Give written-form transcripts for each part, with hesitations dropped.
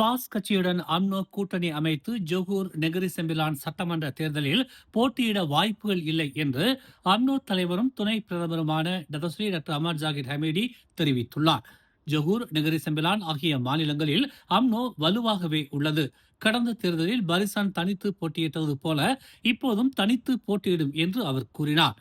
Pass கட்சியுடன் UMNO கூட்டணி அமைத்து ஜொகூர் நெகிரி செம்பிலான் சட்டமன்ற தேர்தலில் போட்டியிட வாய்ப்புகள் இல்லை என்று அம்னோ தலைவரும் துணை பிரதமருமான டதஸ்ரீ டாக்டர் அமர் ஜாகிர் ஹமீடி தெரிவித்துள்ளார். ஜொகூர் நெகிரி செம்பிலான் ஆகிய மாநிலங்களில் அம்னோ வலுவாகவே உள்ளது. கடந்த தேர்தலில் பரிசான் தனித்து போட்டியிட்டது போல இப்போதும் தனித்து போட்டியிடும் என்று அவர் கூறினார்.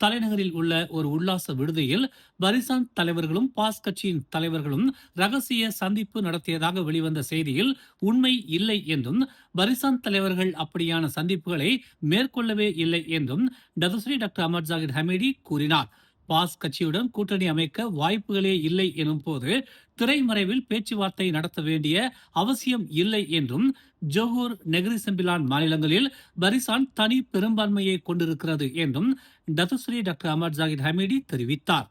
தலைநகரில் உள்ள ஒரு உல்லாச விடுதியில் பரிசான் தலைவர்களும் பாஸ் கட்சியின் தலைவர்களும் ரகசிய சந்திப்பு நடத்தியதாக வெளிவந்த செய்தியில் உண்மை இல்லை என்றும் பரிசான் தலைவர்கள் அப்படியான சந்திப்புகளை மேற்கொள்ளவே இல்லை என்றும் டதஸ்ரீ டாக்டர் அமர் ஜாகிர் ஹமீடி கூறினார். பாஸ் கட்சியுடன் கூட்டணி அமைக்க வாய்ப்புகளே இல்லை எனும் போது திரைமறைவில் பேச்சுவார்த்தை நடத்த வேண்டிய அவசியம் இல்லை என்றும் ஜொகூர் நெகிரி செம்பிலான் மாநிலங்களில் பரிசான் தனி பெரும்பான்மையை கொண்டிருக்கிறது என்றும் டதஸ்ரீ டாக்டர் அமர் ஜாகிர் ஹமீடி தெரிவித்தார்.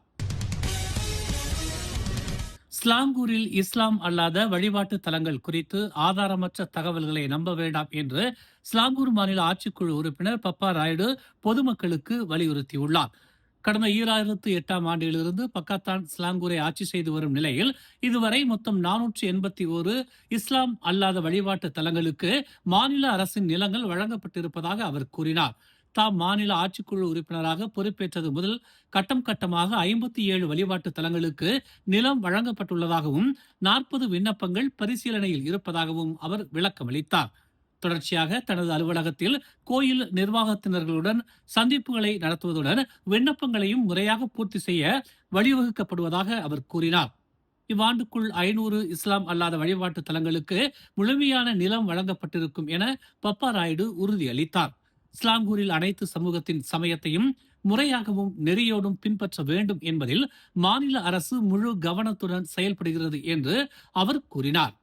ஸ்லாங்கூரில் இஸ்லாம் அல்லாத வழிபாட்டு தலங்கள் குறித்து ஆதாரமற்ற தகவல்களை நம்ப வேண்டாம் என்று ஸ்லாங்கூர் மாநில ஆட்சிக்குழு உறுப்பினர் பப்பா ராயுடு பொதுமக்களுக்கு வலியுறுத்தியுள்ளார். கடந்த 2008ஆம் ஆண்டிலிருந்து பக்காத்தான் ஸ்லாங்கூரை ஆட்சி செய்து வரும் நிலையில் இதுவரை மொத்தம் 481 இஸ்லாம் அல்லாத வழிபாட்டு தலங்களுக்கு மாநில அரசின் நிலங்கள் வழங்கப்பட்டிருப்பதாக அவர் கூறினார். தாம் மாநில ஆட்சிக்குழு உறுப்பினராக பொறுப்பேற்றது முதல் கட்டம் கட்டமாக 57 வழிபாட்டு தலங்களுக்கு நிலம் வழங்கப்பட்டுள்ளதாகவும் 40 விண்ணப்பங்கள் பரிசீலனையில் இருப்பதாகவும் அவர் விளக்கமளித்தார். தொடர்ச்சியாக தனது அலுவலகத்தில் கோயில் நிர்வாகத்தினர்களுடன் சந்திப்புகளை நடத்துவதுடன் விண்ணப்பங்களையும் முறையாக பூர்த்தி செய்ய வழிவகுக்கப்படுவதாக அவர் கூறினார். இவ்வாண்டுக்குள் 500 இஸ்லாம் அல்லாத வழிபாட்டு தலங்களுக்கு முழுமையான நிலம் வழங்கப்பட்டிருக்கும் என பப்பா ராயுடு உறுதியளித்தார். ஸ்லாங்கூரில் அனைத்து சமூகத்தின் சமயத்தையும் முறையாகவும் நெறியோடும் பின்பற்ற வேண்டும் என்பதில் மாநில அரசு முழு கவனத்துடன் செயல்படுகிறது என்று அவர் கூறினார்.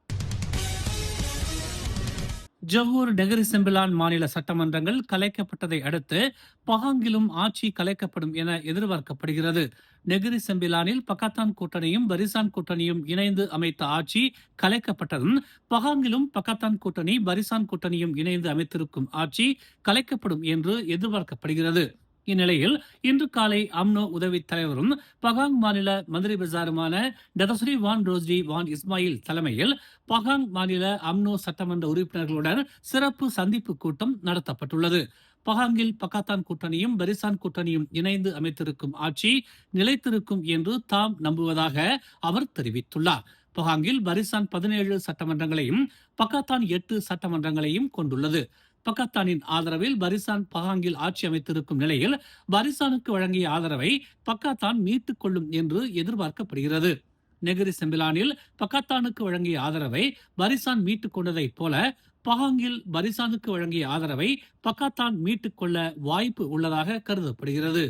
ஜொகூர் நெகிரி செம்பிலான் மாநில சட்டமன்றங்கள் கலைக்கப்பட்டதை அடுத்து பகாங்கிலும் ஆட்சி கலைக்கப்படும் என எதிர்பார்க்கப்படுகிறது. நெகிரி செம்பிலானில் பக்காத்தான் கூட்டணியும் பரிசான் கூட்டணியும் இணைந்து அமைத்த ஆட்சி கலைக்கப்பட்டதும் பகாங்கிலும் பக்காத்தான் கூட்டணி பரிசான் கூட்டணியும் இணைந்து அமைத்திருக்கும் ஆட்சி கலைக்கப்படும் என்று எதிர்பார்க்கப்படுகிறது. இந்நிலையில் இன்று காலை அம்னோ உதவி தலைவரும் பகாங் மாநில மந்திரி பஜாருமான டதஸ்ரீ வான் ரோஸ்டி வான் இஸ்மாயில் தலைமையில் பகாங் மாநில அம்னோ சட்டமன்ற உறுப்பினர்களுடன் சிறப்பு சந்திப்பு கூட்டம் நடத்தப்பட்டுள்ளது. பகாங்கில் பக்காத்தான் கூட்டணியும் பரிசான் கூட்டணியும் இணைந்து அமைத்திருக்கும் ஆட்சி நிலைத்திருக்கும் என்று தாம் நம்புவதாக அவர் தெரிவித்துள்ளார். பகாங்கில் பரிசான் 17 சட்டமன்றங்களையும் பக்காத்தான் 8 சட்டமன்றங்களையும் கொண்டுள்ளது. பக்காத்தானின் ஆதரவில் பரிசான் பகாங்கில் ஆட்சி அமைத்திருக்கும் நிலையில் பரிசானுக்கு வழங்கிய ஆதரவை பக்காத்தான் மீட்டுக் கொள்ளும் என்று எதிர்பார்க்கப்படுகிறது. நெகிரி செம்பிலானில் பக்காத்தானுக்கு வழங்கிய ஆதரவை பரிசான் மீட்டுக் கொண்டதைப் போல பகாங்கில் பரிசானுக்கு வழங்கிய ஆதரவை பக்காத்தான் மீட்டுக் கொள்ள வாய்ப்பு உள்ளதாக கருதப்படுகிறது.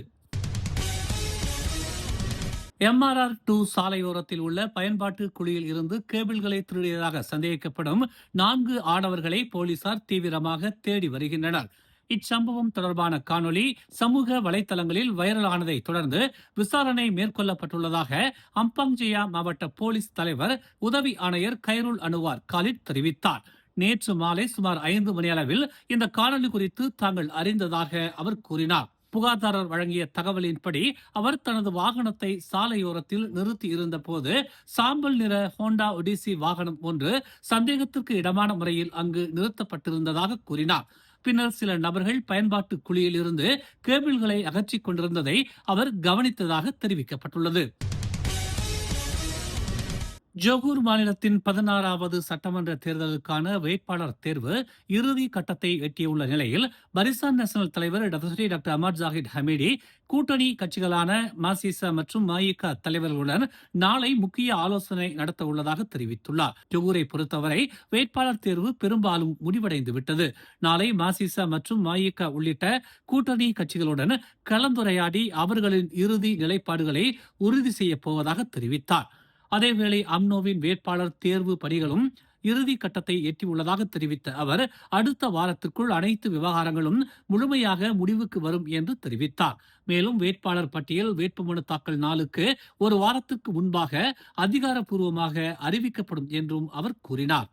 MRR2 சாலையோரத்தில் உள்ள பயன்பாட்டு குழியில் இருந்து கேபிள்களை திருடியதாக சந்தேகிக்கப்படும் 4 ஆடவர்களை போலீசார் தீவிரமாக தேடி வருகின்றனர். இச்சம்பவம் தொடர்பான காணொலி சமூக வலைதளங்களில் வைரலானதை தொடர்ந்து விசாரணை மேற்கொள்ளப்பட்டுள்ளதாக அம்பாங்ஜியா மாவட்ட போலீஸ் தலைவர் உதவி ஆணையர் கைருல் அனுவார் காலிட் தெரிவித்தார். நேற்று மாலை சுமார் 5 மணி அளவில் இந்த காணொலி குறித்து தாங்கள் அறிந்ததாக அவர் கூறினார். புகார்தாரர் வழங்கிய தகவலின்படி அவர் தனது வாகனத்தை சாலையோரத்தில் நிறுத்தி இருந்த போது சாம்பல் நிற ஹோண்டா ஒடிசி வாகனம் ஒன்று சந்தேகத்திற்கு இடமான முறையில் அங்கு நிறுத்தப்பட்டிருந்ததாக கூறினார். பின்னர் சில நபர்கள் பயன்பாட்டு குழியில் இருந்து கேபிள்களை அகற்றிக் கொண்டிருந்ததை அவர் கவனித்ததாக தெரிவிக்கப்பட்டுள்ளது. ஜொகூர் மாநிலத்தின் 16வது சட்டமன்ற தேர்தலுக்கான வேட்பாளர் தேர்வு இறுதி கட்டத்தை எட்டியுள்ள நிலையில் பரிசான் நேஷனல் தலைவர் டதஸ்ரீ டாக்டர் அமர் ஜாகிர் ஹமீடி கூட்டணி கட்சிகளான மசிசா மற்றும் மஇகா தலைவர்களுடன் நாளை முக்கிய ஆலோசனை நடத்த உள்ளதாக தெரிவித்துள்ளார். ஜொகூரை பொறுத்தவரை வேட்பாளர் தேர்வு பெரும்பாலும் முடிவடைந்து விட்டது. நாளை மசிசா மற்றும் மஇகா உள்ளிட்ட கூட்டணி கட்சிகளுடன் கலந்துரையாடி அவர்களின் இறுதி நிலைப்பாடுகளை உறுதி செய்ய போவதாக தெரிவித்தார். அதேவேளை அம்னோவின் வேட்பாளர் தேர்வு பணிகளும் இறுதி கட்டத்தை எட்டியுள்ளதாக தெரிவித்த அவர் அடுத்த வாரத்திற்குள் அனைத்து விவகாரங்களும் முழுமையாக முடிவுக்கு வரும் என்று தெரிவித்தார். மேலும் வேட்பாளர் பட்டியல் வேட்புமனு தாக்கல் நாளுக்கு ஒரு வாரத்திற்கு முன்பாக அதிகாரப்பூர்வமாக அறிவிக்கப்படும் என்றும் அவர் கூறினார்.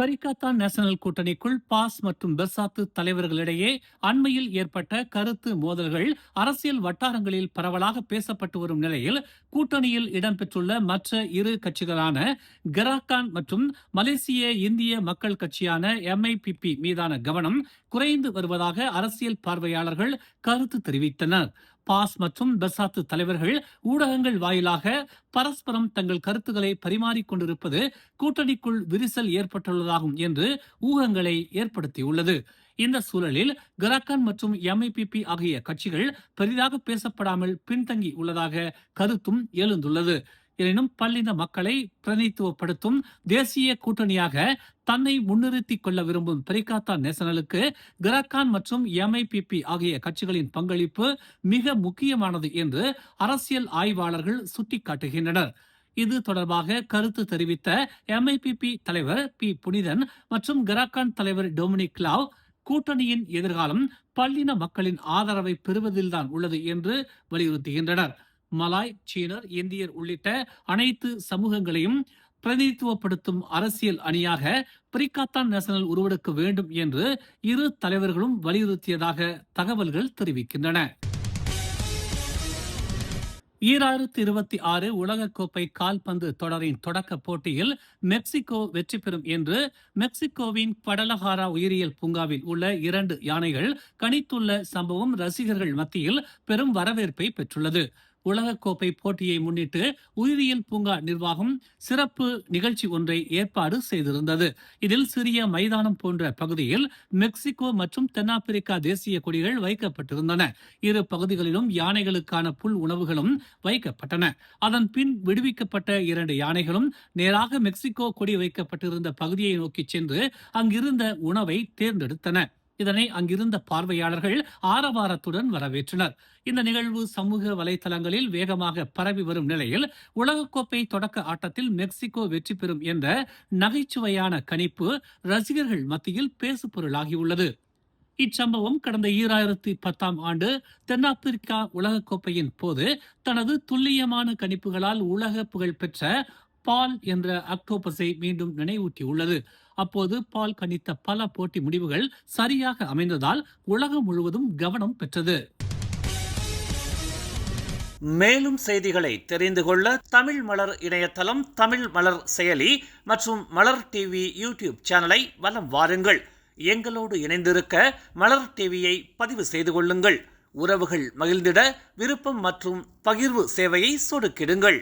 பரிகாத்தான் நேஷனல் கூட்டணிக்குள் பாஸ் மற்றும் பெர்சாத்து தலைவர்களிடையே அண்மையில் ஏற்பட்ட கருத்து மோதல்கள் அரசியல் வட்டாரங்களில் பரவலாக பேசப்பட்டு வரும் நிலையில் கூட்டணியில் இடம்பெற்றுள்ள மற்ற இரு கட்சிகளான கெராக்கான் மற்றும் மலேசிய இந்திய மக்கள் கட்சியான MIPP மீதான கவனம் குறைந்து வருவதாக அரசியல் பார்வையாளர்கள் கருத்து தெரிவித்தனர். பாஸ் மற்றும் பெர்சாத்து தலைவர்கள் ஊடகங்கள் வாயிலாக பரஸ்பரம் தங்கள் கருத்துக்களை பரிமாறிக்கொண்டிருப்பது கூட்டணிக்குள் விரிசல் ஏற்பட்டுள்ளதாகும் என்று ஊகங்களை ஏற்படுத்தியுள்ளது. இந்த சூழலில் கெராக்கான் மற்றும் MIPP ஆகிய கட்சிகள் பெரிதாக பேசப்படாமல் பின்தங்கி உள்ளதாக கருத்தும் எழுந்துள்ளது. எனினும் பல்லின மக்களை பிரதிநிதித்துவப்படுத்தும் தேசிய கூட்டணியாக தன்னை முன்னிறுத்திக் கொள்ள விரும்பும் பரிகாத்தான் நேஷனலுக்கு கெராக்கான் மற்றும் MIPP ஆகிய கட்சிகளின் பங்களிப்பு மிக முக்கியமானது என்று அரசியல் ஆய்வாளர்கள் சுட்டிக்காட்டுகின்றனர். இது தொடர்பாக கருத்து தெரிவித்த MIPP தலைவர் P. புனிதன் மற்றும் கெராக்கான் தலைவர் டொமினிக் லாவ் கூட்டணியின் எதிர்காலம் பல்லின மக்களின் ஆதரவை பெறுவதில்தான் உள்ளது என்று வலியுறுத்துகின்றனர். மலாய், சீனர், இந்தியர் உள்ளிட்ட அனைத்து சமூகங்களையும் பிரதிநிதித்துவப்படுத்தும் அரசியல் அணியாக பரிகாத்தான் நேஷனல் உருவெடுக்க வேண்டும் என்று இரு தலைவர்களும் வலியுறுத்தியதாக தகவல்கள் தெரிவிக்கின்றன. 2026 உலகக்கோப்பை கால்பந்து தொடரின் தொடக்க போட்டியில் மெக்சிகோ வெற்றி பெறும் என்று மெக்சிகோவின் குவடலஹாரா உயிரியல் பூங்காவில் உள்ள 2 யானைகள் கணித்துள்ள சம்பவம் ரசிகர்கள் மத்தியில் பெரும் வரவேற்பை பெற்றுள்ளது. உலகக்கோப்பை போட்டியை முன்னிட்டு உயிரியல் பூங்கா நிர்வாகம் சிறப்பு நிகழ்ச்சி ஒன்றை ஏற்பாடு செய்திருந்தது. இதில் சிறிய மைதானம் போன்ற பகுதியில் மெக்சிகோ மற்றும் தென்னாப்பிரிக்கா தேசிய கொடிகள் வைக்கப்பட்டிருந்தன. இரு பகுதிகளிலும் யானைகளுக்கான புல் உணவுகளும் வைக்கப்பட்டன. அதன் பின் விடுவிக்கப்பட்ட 2 யானைகளும் நேராக மெக்சிகோ கொடி வைக்கப்பட்டிருந்த பகுதியை நோக்கி சென்று அங்கிருந்த உணவை தேர்ந்தெடுத்தன. இதனை அங்கிருந்த பார்வையாளர்கள் ஆரவாரத்துடன் வரவேற்றனர். இந்த நிகழ்வு சமூக வலைதளங்களில் வேகமாக பரவி வரும் நிலையில் உலகக்கோப்பை தொடக்க ஆட்டத்தில் மெக்சிகோ வெற்றி பெறும் என்ற நகைச்சுவையான கணிப்பு ரசிகர்கள் மத்தியில் பேசுபொருளாகியுள்ளது. இச்சம்பவம் கடந்த 2010 ஆண்டு தென்னாப்பிரிக்கா உலகக்கோப்பையின் போது தனது துல்லியமான கணிப்புகளால் உலக புகழ்பெற்ற பால் என்ற ஆக்டோபஸை மீண்டும் நினைவூட்டியுள்ளது. அப்போது பால் கணித்த பல போட்டி முடிவுகள் சரியாக அமைந்ததால் உலகம் முழுவதும் கவனம் பெற்றது. மேலும் செய்திகளை தெரிந்து கொள்ள தமிழ் மலர் இணையதளம், தமிழ் மலர் செயலி மற்றும் மலர் டிவி யூடியூப் சேனலை வலம் வாருங்கள். எங்களோடு இணைந்திருக்க மலர் டிவியை பதிவு செய்து கொள்ளுங்கள். உறவுகள் மகிழ்ந்திட விருப்பம் மற்றும் பகிர்வு சேவையை சொடுக்கிடுங்கள்.